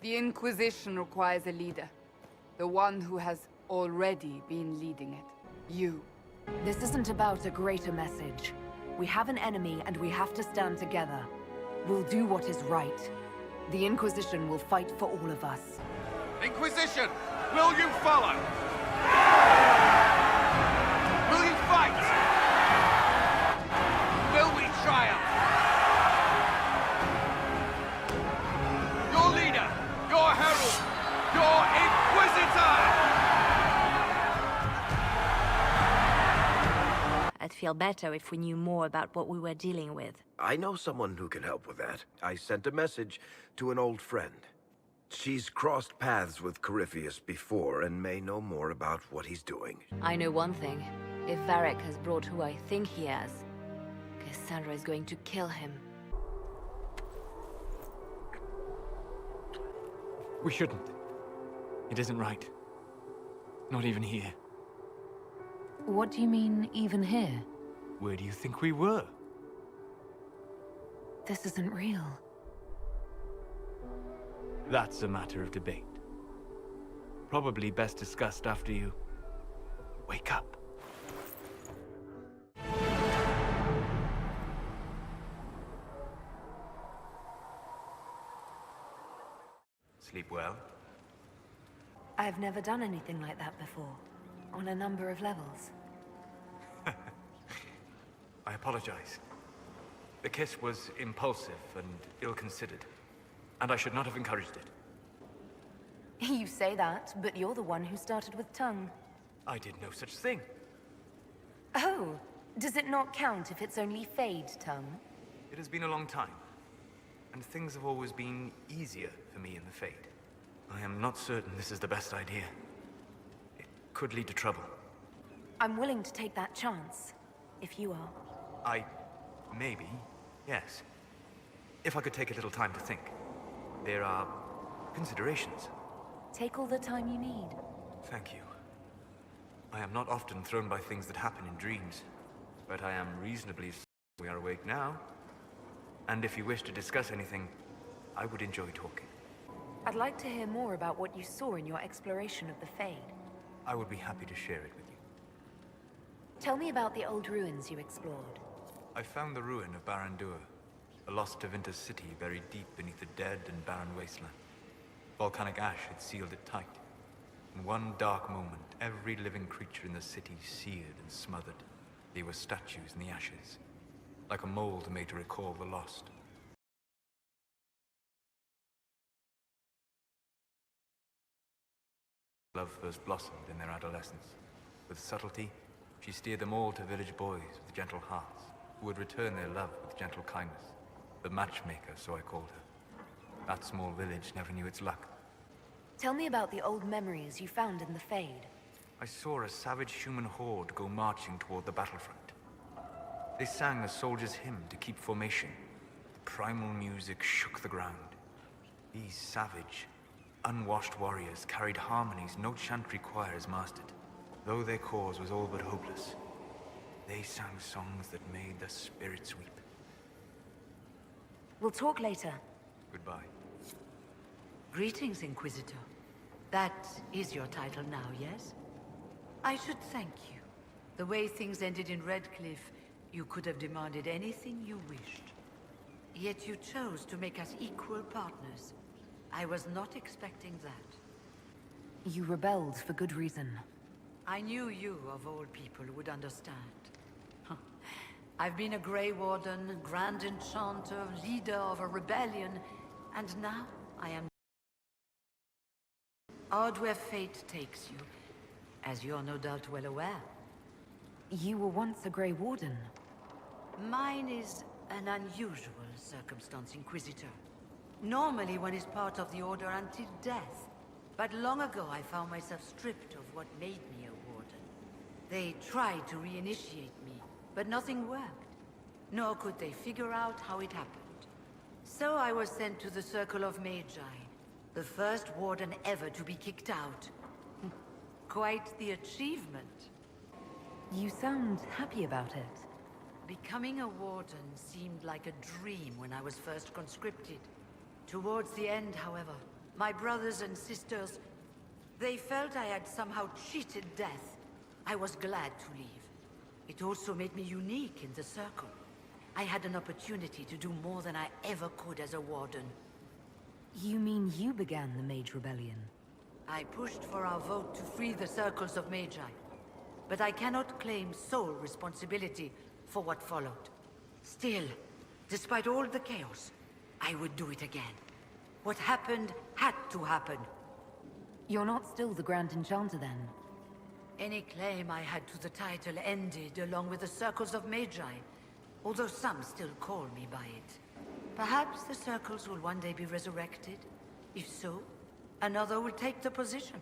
The Inquisition requires a leader. The one who has already been leading it. You. This isn't about a greater message. We have an enemy and we have to stand together. We'll do what is right. The Inquisition will fight for all of us. Inquisition, will you follow? Will you fight? Will we triumph? Your leader, your herald, your Inquisitor! I'd feel better if we knew more about what we were dealing with. I know someone who can help with that. I sent a message to an old friend. She's crossed paths with Corypheus before and may know more about what he's doing. I know one thing. If Varric has brought who I think he has, Cassandra is going to kill him. We shouldn't. It isn't right. Not even here. What do you mean, even here? Where do you think we were? This isn't real. That's a matter of debate. Probably best discussed after you wake up. Sleep well? I've never done anything like that before. On a number of levels. I apologize. The kiss was impulsive and ill-considered, and I should not have encouraged it. You say that, but you're the one who started with tongue. I did no such thing. Oh, does it not count if it's only fade tongue? It has been a long time, and things have always been easier for me in the Fade. I am not certain this is the best idea. It could lead to trouble. I'm willing to take that chance, if you are. Maybe, yes. If I could take a little time to think. There are considerations. Take all the time you need. Thank you. I am not often thrown by things that happen in dreams, but I am reasonably certain we are awake now. And if you wish to discuss anything, I would enjoy talking. I'd like to hear more about what you saw in your exploration of the Fade. I would be happy to share it with you. Tell me about the old ruins you explored. I found the ruin of Barandur, a lost Tevinter city buried deep beneath a dead and barren wasteland. Volcanic ash had sealed it tight. In one dark moment, every living creature in the city seared and smothered. They were statues in the ashes, like a mold made to recall the lost. Love first blossomed in their adolescence. With subtlety, she steered them all to village boys with gentle hearts, who would return their love with gentle kindness. The matchmaker, so I called her. That small village never knew its luck. Tell me about the old memories you found in the Fade. I saw a savage human horde go marching toward the battlefront. They sang a soldier's hymn to keep formation. The primal music shook the ground. These savage, unwashed warriors carried harmonies no chantry choirs mastered. Though their cause was all but hopeless, they sang songs that made the spirits weep. We'll talk later. Goodbye. Greetings, Inquisitor. That is your title now, yes? I should thank you. The way things ended in Redcliffe, you could have demanded anything you wished. Yet you chose to make us equal partners. I was not expecting that. You rebelled for good reason. I knew you, of all people, would understand. Huh. I've been a Grey Warden, Grand Enchanter, leader of a rebellion, and now I am odd where fate takes you, as you're no doubt well aware. You were once a Grey Warden. Mine is an unusual circumstance, Inquisitor. Normally one is part of the Order until death, but long ago I found myself stripped of what made me a Warden. They tried to reinitiate me, but nothing worked. Nor could they figure out how it happened. So I was sent to the Circle of Magi, the first Warden ever to be kicked out. Quite the achievement. You sound happy about it. Becoming a Warden seemed like a dream when I was first conscripted. Towards the end, however, My brothers and sisters, they felt I had somehow cheated death. I was glad to leave. It also made me unique in the Circle. I had an opportunity to do more than I ever could as a warden. You mean you began the Mage Rebellion? I pushed for our vote to free the Circles of Magi. But I cannot claim sole responsibility for what followed. Still, despite all the chaos, I would do it again. What happened had to happen. You're not still the Grand Enchanter then? Any claim I had to the title ended along with the Circles of Magi, although some still call me by it. Perhaps the Circles will one day be resurrected. If so, another will take the position.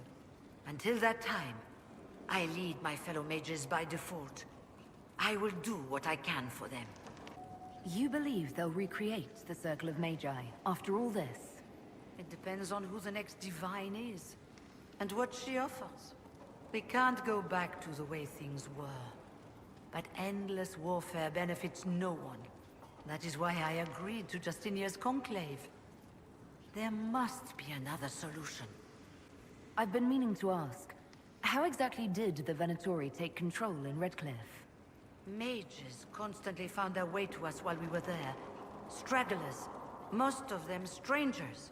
Until that time, I lead my fellow mages by default. I will do what I can for them. You believe they'll recreate the Circle of Magi after all this? It depends on who the next divine is, and what she offers. We can't go back to the way things were. But endless warfare benefits no one. That is why I agreed to Justinia's conclave. There must be another solution. I've been meaning to ask, how exactly did the Venatori take control in Redcliffe? Mages constantly found their way to us while we were there. Stragglers, most of them strangers.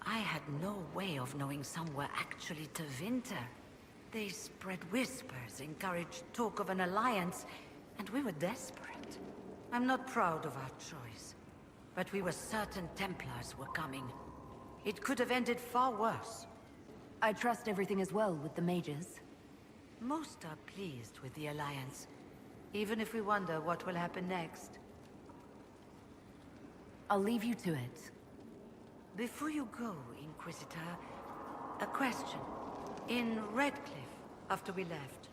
I had no way of knowing some were actually Tevinter. They spread whispers, encouraged talk of an alliance, and we were desperate. I'm not proud of our choice, but we were certain Templars were coming. It could have ended far worse. I trust everything is well with the mages. Most are pleased with the alliance, even if we wonder what will happen next. I'll leave you to it. Before you go, Inquisitor, a question. In Redcliffe, after we left,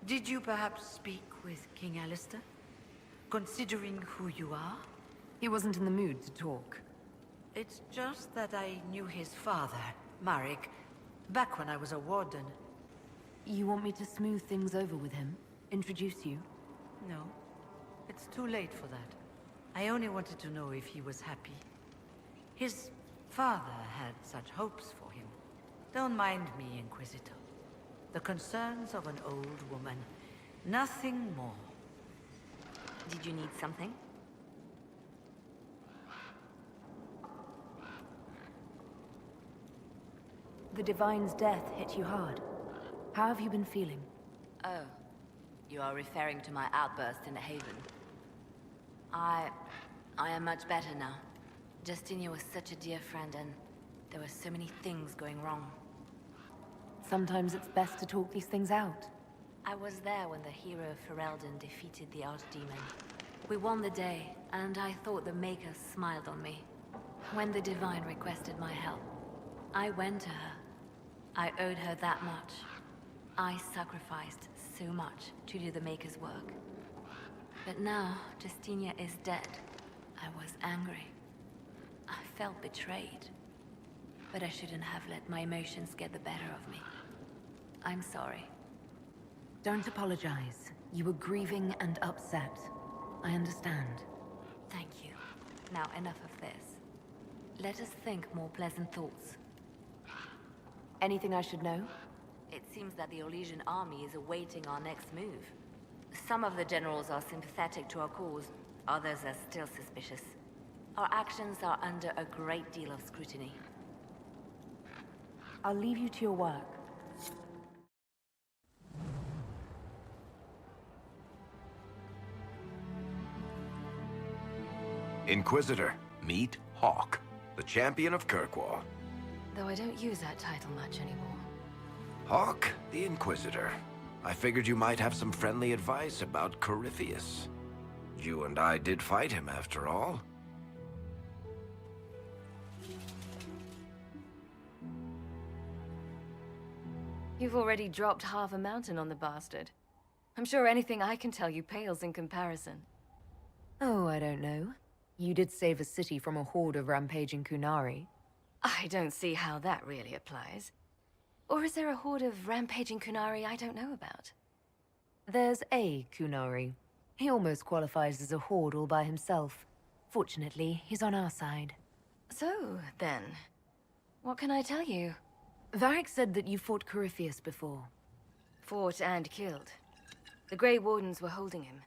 did you perhaps speak with King Alistair? Considering who you are? He wasn't in the mood to talk. It's just that I knew his father, Marek, back when I was a warden. You want me to smooth things over with him? Introduce you? No, it's too late for that. I only wanted to know if he was happy. His father had such hopes for him. Don't mind me, Inquisitor. The concerns of an old woman. Nothing more. Did you need something? The Divine's death hit you hard. How have you been feeling? Oh, you are referring to my outburst in the Haven. I am much better now. Justinia was such a dear friend, and there were so many things going wrong. Sometimes it's best to talk these things out. I was there when the hero Ferelden defeated the Archdemon. We won the day, and I thought the Maker smiled on me. When the Divine requested my help, I went to her. I owed her that much. I sacrificed so much to do the Maker's work. But now, Justinia is dead. I was angry. I felt betrayed. But I shouldn't have let my emotions get the better of me. I'm sorry. Don't apologize. You were grieving and upset. I understand. Thank you. Now enough of this. Let us think more pleasant thoughts. Anything I should know? It seems that the Orlesian army is awaiting our next move. Some of the generals are sympathetic to our cause, others are still suspicious. Our actions are under a great deal of scrutiny. I'll leave you to your work. Inquisitor, meet Hawke, the champion of Kirkwall. Though I don't use that title much anymore. Hawke, the Inquisitor. I figured you might have some friendly advice about Corypheus. You and I did fight him, after all. You've already dropped half a mountain on the bastard. I'm sure anything I can tell you pales in comparison. Oh, I don't know. You did save a city from a horde of rampaging Kunari. I don't see how that really applies. Or is there a horde of rampaging Kunari I don't know about? There's a Kunari. He almost qualifies as a horde all by himself. Fortunately, he's on our side. So, then, What can I tell you? Varric said that you fought Corypheus before. Fought and killed. The Grey Wardens were holding him,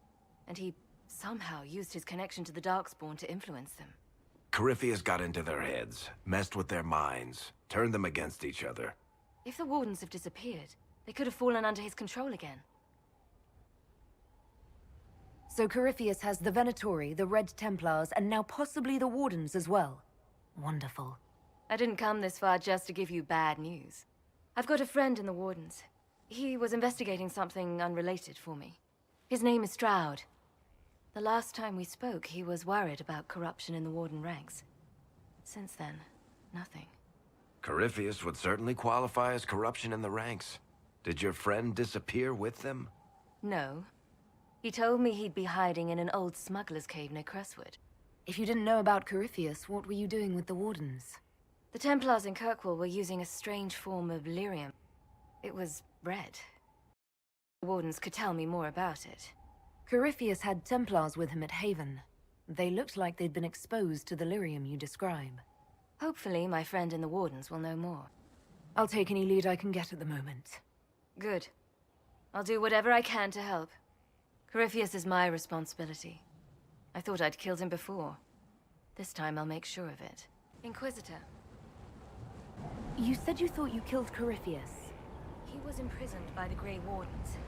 and he somehow used his connection to the Darkspawn to influence them. Corypheus got into their heads, messed with their minds, turned them against each other. If the Wardens have disappeared, they could have fallen under his control again. So Corypheus has the Venatori, the Red Templars, and now possibly the Wardens as well. Wonderful. I didn't come this far just to give you bad news. I've got a friend in the Wardens. He was investigating something unrelated for me. His name is Stroud. The last time we spoke, he was worried about corruption in the Warden ranks. Since then, nothing. Corypheus would certainly qualify as corruption in the ranks. Did your friend disappear with them? No. He told me he'd be hiding in an old smuggler's cave near Crestwood. If you didn't know about Corypheus, what were you doing with the Wardens? The Templars in Kirkwall were using a strange form of lyrium. It was red. The Wardens could tell me more about it. Corypheus had Templars with him at Haven. They looked like they'd been exposed to the lyrium you describe. Hopefully, my friend in the Wardens will know more. I'll take any lead I can get at the moment. Good. I'll do whatever I can to help. Corypheus is my responsibility. I thought I'd killed him before. This time I'll make sure of it. Inquisitor. You said you thought you killed Corypheus. He was imprisoned by the Grey Wardens.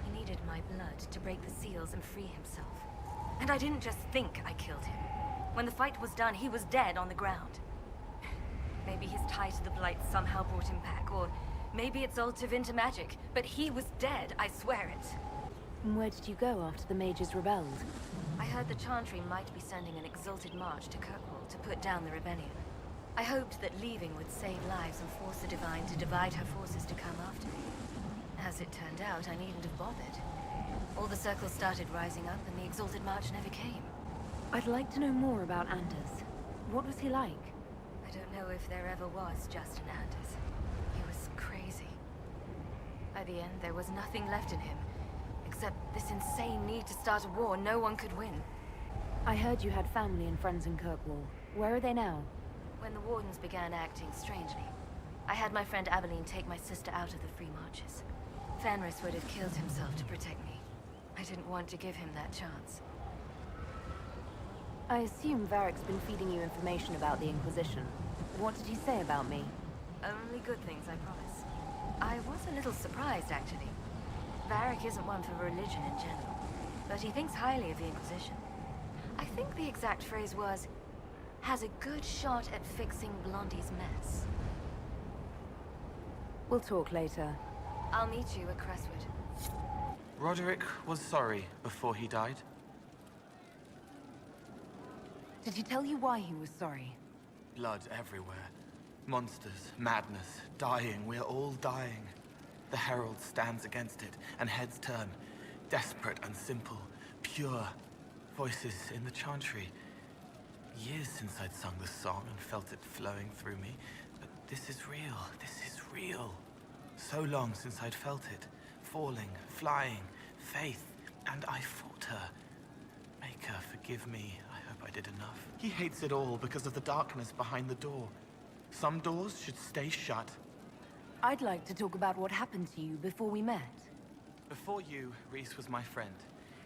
He needed my blood to break the seals and free himself. And I didn't just think I killed him. When the fight was done, he was dead on the ground. Maybe his tie to the Blight somehow brought him back, or maybe it's all Tevinter magic, but he was dead, I swear it. And where did you go after the mages rebelled? I heard the Chantry might be sending an exalted march to Kirkwall to put down the rebellion. I hoped that leaving would save lives and force the Divine to divide her forces to come after me. As it turned out, I needn't have bothered. All the circles started rising up, and the exalted march never came. I'd like to know more about Anders. What was he like? I don't know if there ever was just an Anders. He was crazy. By the end, there was nothing left in him, except this insane need to start a war no one could win. I heard you had family and friends in Kirkwall. Where are they now? When the Wardens began acting strangely, I had my friend Aveline take my sister out of the Free Marches. Fenris would have killed himself to protect me. I didn't want to give him that chance. I assume Varric's been feeding you information about the Inquisition. What did he say about me? Only good things, I promise. I was a little surprised, actually. Varric isn't one for religion in general, but he thinks highly of the Inquisition. I think the exact phrase was, has a good shot at fixing Blondie's mess. We'll talk later. I'll meet you at Crestwood. Roderick was sorry before he died. Did he tell you why he was sorry? Blood everywhere. Monsters, madness, dying. We're all dying. The Herald stands against it, and heads turn. Desperate and simple, pure. Voices in the Chantry. Years since I'd sung the song and felt it flowing through me. But this is real. This is real. So long since I'd felt it. Falling, flying, faith. And I fought her. Make her forgive me. I hope I did enough. He hates it all because of the darkness behind the door. Some doors should stay shut. I'd like to talk about what happened to you before we met. Before you, Rhys was my friend.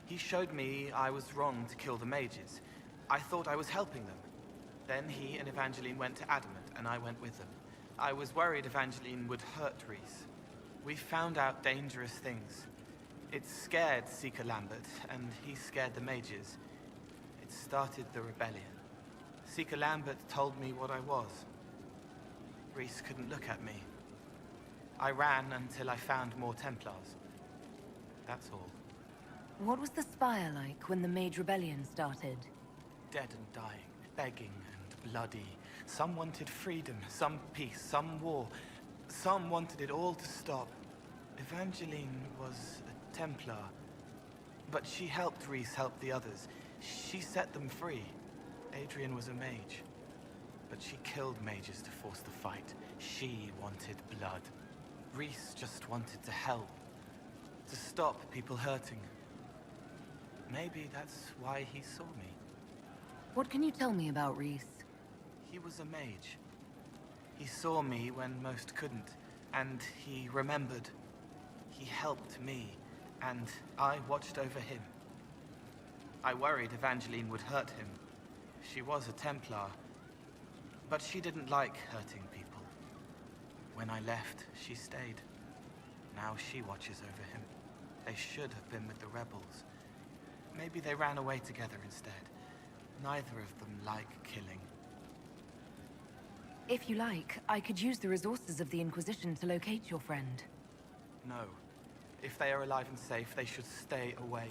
He showed me I was wrong to kill the mages. I thought I was helping them. Then he and Evangeline went to Adamant, and I went with them. I was worried Evangeline would hurt Rhys. We found out dangerous things. It scared Seeker Lambert, and he scared the mages. It started the rebellion. Seeker Lambert told me what I was. Rhys couldn't look at me. I ran until I found more Templars. That's all. What was the Spire like when the Mage Rebellion started? Dead and dying, begging and bloody. Some wanted freedom, some peace, some war. Some wanted it all to stop. Evangeline was a Templar, but she helped Rhys help the others. She set them free. Adrian was a mage, but she killed mages to force the fight. She wanted blood. Rhys just wanted to help, to stop people hurting. Maybe that's why he saw me. What can you tell me about Rhys? He was a mage. He saw me when most couldn't, and he remembered. He helped me, and I watched over him. I worried Evangeline would hurt him. She was a Templar, but she didn't like hurting people. When I left, she stayed. Now she watches over him. They should have been with the rebels. Maybe they ran away together instead. Neither of them like killing. If you like, I could use the resources of the Inquisition to locate your friend. No. If they are alive and safe, they should stay away.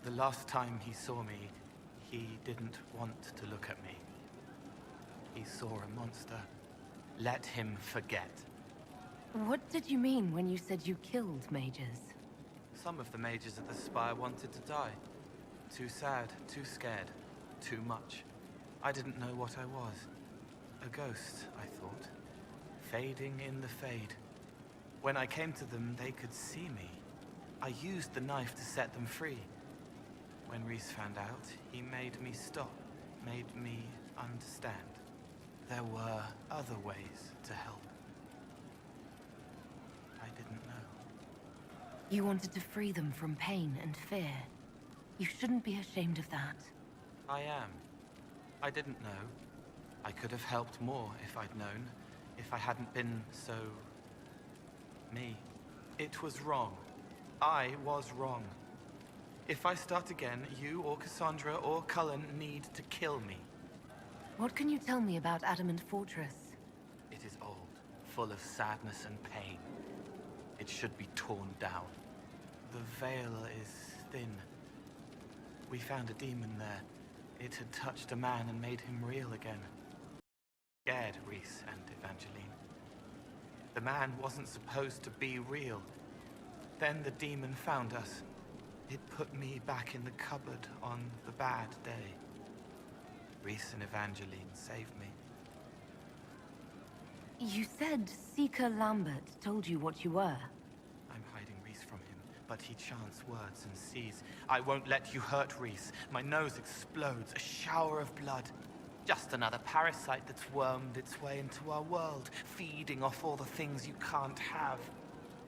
The last time he saw me, he didn't want to look at me. He saw a monster. Let him forget. What did you mean when you said you killed mages? Some of the mages at the Spire wanted to die. Too sad, too scared, too much. I didn't know what I was. A ghost, I thought. Fading in the fade. When I came to them, they could see me. I used the knife to set them free. When Reese found out, he made me stop, made me understand. There were other ways to help. I didn't know. You wanted to free them from pain and fear. You shouldn't be ashamed of that. I am. I didn't know. I could have helped more if I'd known, if I hadn't been so... me. It was wrong. I was wrong. If I start again, you or Cassandra or Cullen need to kill me. What can you tell me about Adamant Fortress? It is old, full of sadness and pain. It should be torn down. The veil is thin. We found a demon there. It had touched a man and made him real again. Scared Reese and Evangeline. The man wasn't supposed to be real. Then the demon found us. It put me back in the cupboard on the bad day. Reese and Evangeline saved me. You said Seeker Lambert told you what you were. I'm hiding Reese from him, but he chants words and sees. I won't let you hurt Reese. My nose explodes, a shower of blood. Just another parasite that's wormed its way into our world, feeding off all the things you can't have.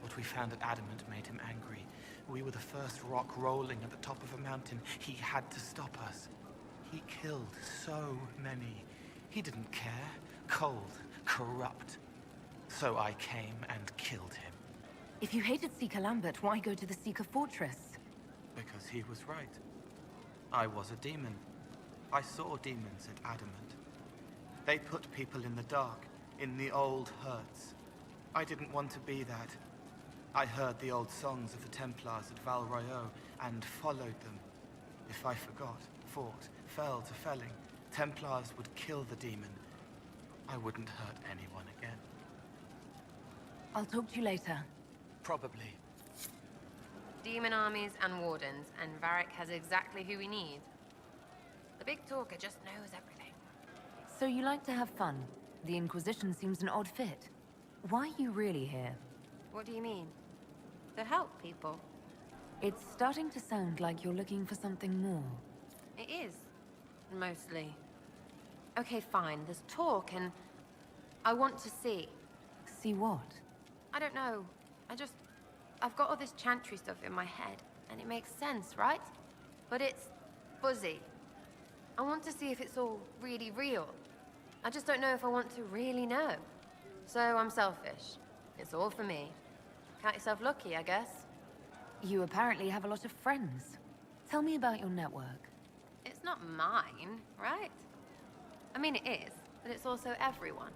What we found at Adamant made him angry. We were the first rock rolling at the top of a mountain. He had to stop us. He killed so many. He didn't care. Cold, corrupt. So I came and killed him. If you hated Seeker Lambert, why go to the Seeker Fortress? Because he was right. I was a demon. I saw demons at Adamant. They put people in the dark, in the old hurts. I didn't want to be that. I heard the old songs of the Templars at Val Royeaux and followed them. If I forgot, fought, fell to felling, Templars would kill the demon. I wouldn't hurt anyone again. I'll talk to you later. Probably. Demon armies and wardens, and Varric has exactly who we need. The big talker just knows everything. So you like to have fun. The Inquisition seems an odd fit. Why are you really here? What do you mean? To help people. It's starting to sound like you're looking for something more. It is. Mostly. Okay, fine. There's talk and... I want to see. See what? I don't know. I've got all this chantry stuff in my head, and it makes sense, right? But it's fuzzy. I want to see if it's all really real. I just don't know if I want to really know. So I'm selfish. It's all for me. Count yourself lucky, I guess. You apparently have a lot of friends. Tell me about your network. It's not mine, right? I mean, it is, but it's also everyone.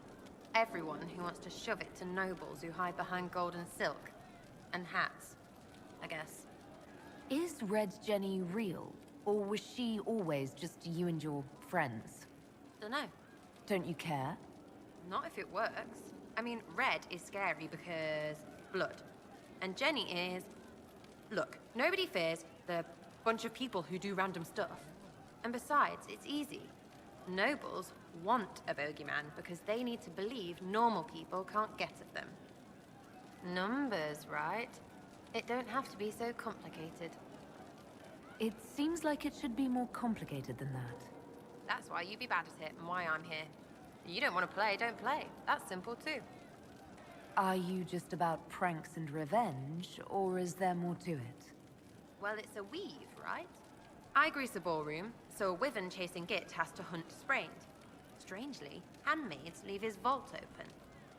Everyone who wants to shove it to nobles who hide behind gold and silk. And hats, I guess. Is Red Jenny real? Or was she always just you and your friends? Dunno. Don't you care? Not if it works. I mean, Red is scary because blood. And Jenny is... Look, nobody fears the bunch of people who do random stuff. And besides, it's easy. Nobles want a bogeyman because they need to believe normal people can't get at them. Numbers, right? It don't have to be so complicated. It seems like it should be more complicated than that. That's why you be bad at it and why I'm here. You don't want to play, don't play. That's simple too. Are you just about pranks and revenge, or is there more to it? Well, it's a weave, right? I grease a ballroom, so a wyvern chasing Git has to hunt sprained. Strangely, handmaids leave his vault open.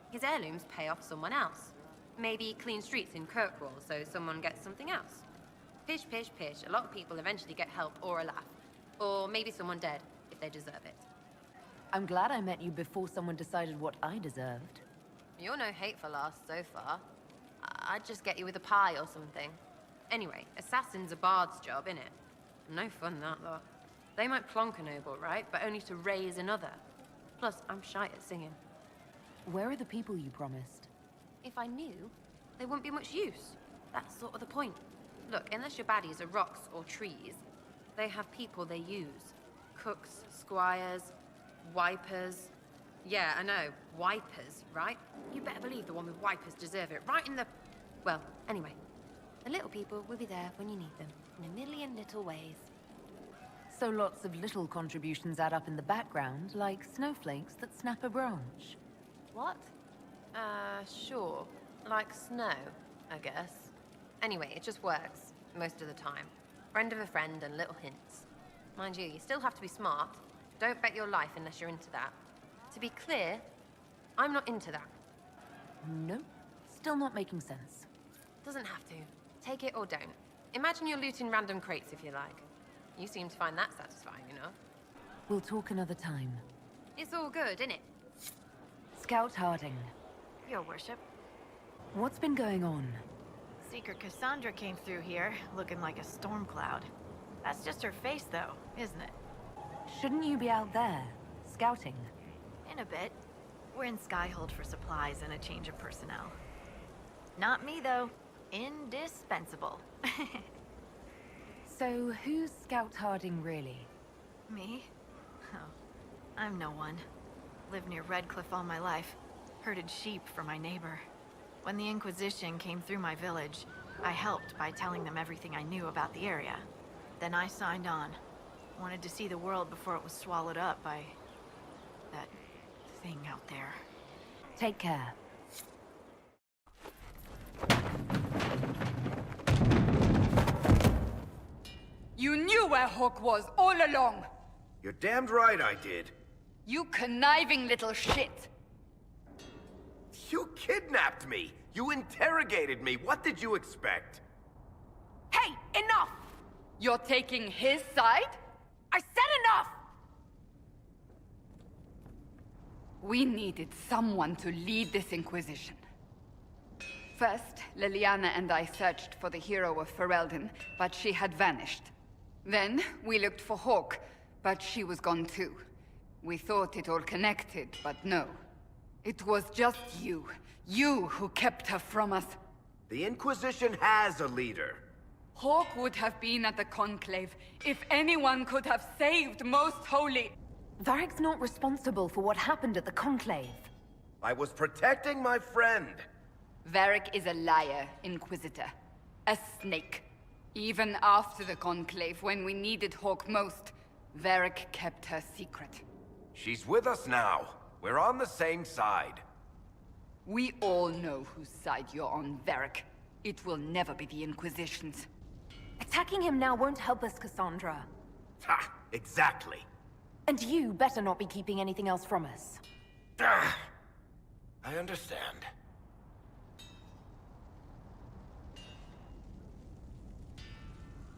His heirlooms pay off someone else. Maybe clean streets in Kirkwall, so someone gets something else. Pish, pish, pish. A lot of people eventually get help or a laugh. Or maybe someone dead, if they deserve it. I'm glad I met you before someone decided what I deserved. You're no hateful ass so far. I'd just get you with a pie or something. Anyway, assassin's a bard's job, innit? No fun, that lot. They might plonk a noble, right? But only to raise another. Plus, I'm shite at singing. Where are the people you promised? If I knew, they wouldn't be much use. That's sort of the point. Look, unless your baddies are rocks or trees, they have people they use. Cooks, squires, wipers. Yeah, I know, wipers, right? You better believe the one with wipers deserve it, right in the... Well, anyway. The little people will be there when you need them, in a million little ways. So lots of little contributions add up in the background, like snowflakes that snap a branch. What? Sure. Like snow, I guess. Anyway, it just works, most of the time. Friend of a friend and little hints. Mind you, you still have to be smart. Don't bet your life unless you're into that. To be clear, I'm not into that. Nope. Still not making sense. Doesn't have to. Take it or don't. Imagine you're looting random crates if you like. You seem to find that satisfying enough. We'll talk another time. It's all good, innit? Scout Harding, Your worship. what's been going on? Seeker Cassandra came through here, looking like a storm cloud. That's just her face, though, isn't it? Shouldn't you be out there, scouting? In a bit. We're in Skyhold for supplies and a change of personnel. Not me, though. Indispensable. So, who's Scout Harding really? Me? Oh, I'm no one. Lived near Redcliffe all my life. Herded sheep for my neighbor. When the Inquisition came through my village, I helped by telling them everything I knew about the area. Then I signed on. Wanted to see the world before it was swallowed up by... that thing out there. Take care. You knew where Hawk was all along! You're damned right I did. You conniving little shit! You kidnapped me! You interrogated me! What did you expect? Hey, enough! You're taking his side? I said enough! We needed someone to lead this Inquisition. First, Liliana and I searched for the hero of Ferelden, but she had vanished. Then, we looked for Hawk, but she was gone too. We thought it all connected, but no. It was just you. You who kept her from us. The Inquisition has a leader. Hawk would have been at the Conclave if anyone could have saved Most Holy. Varric's not responsible for what happened at the Conclave. I was protecting my friend. Varric is a liar, Inquisitor. A snake. Even after the Conclave, when we needed Hawk most, Varric kept her secret. She's with us now. We're on the same side. We all know whose side you're on, Varric. It will never be the Inquisition's. Attacking him now won't help us, Cassandra. Ha! Exactly. And you better not be keeping anything else from us. Ah, I understand.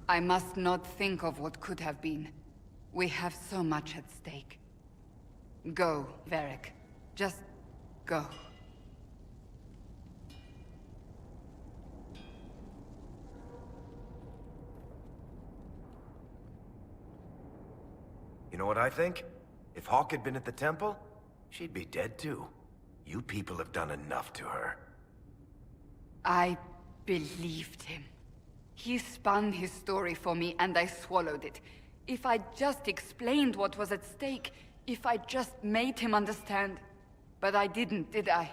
I must not think of what could have been. We have so much at stake. Go, Varric. Just go. You know what I think? If Hawk had been at the temple, she'd be dead too. You people have done enough to her. I believed him. He spun his story for me and I swallowed it. If I just explained what was at stake, if I just made him understand. But I didn't, did I?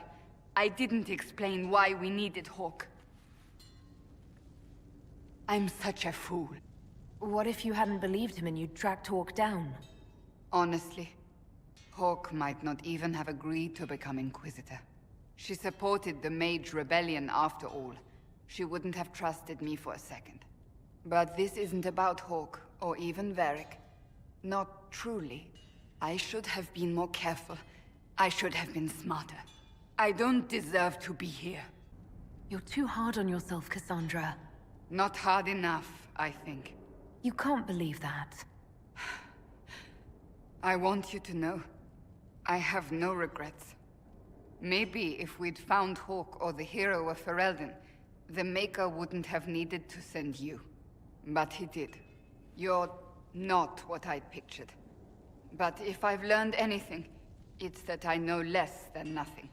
I didn't explain why we needed Hawk. I'm such a fool. What if you hadn't believed him and you'd tracked Hawk down? Honestly, Hawke might not even have agreed to become Inquisitor. She supported the Mage Rebellion after all. She wouldn't have trusted me for a second. But this isn't about Hawke, or even Varric. Not truly. I should have been more careful. I should have been smarter. I don't deserve to be here. You're too hard on yourself, Cassandra. Not hard enough, I think. You can't believe that. I want you to know, I have no regrets. Maybe if we'd found Hawke or the hero of Ferelden, the Maker wouldn't have needed to send you. But he did. You're not what I'd pictured. But if I've learned anything, it's that I know less than nothing.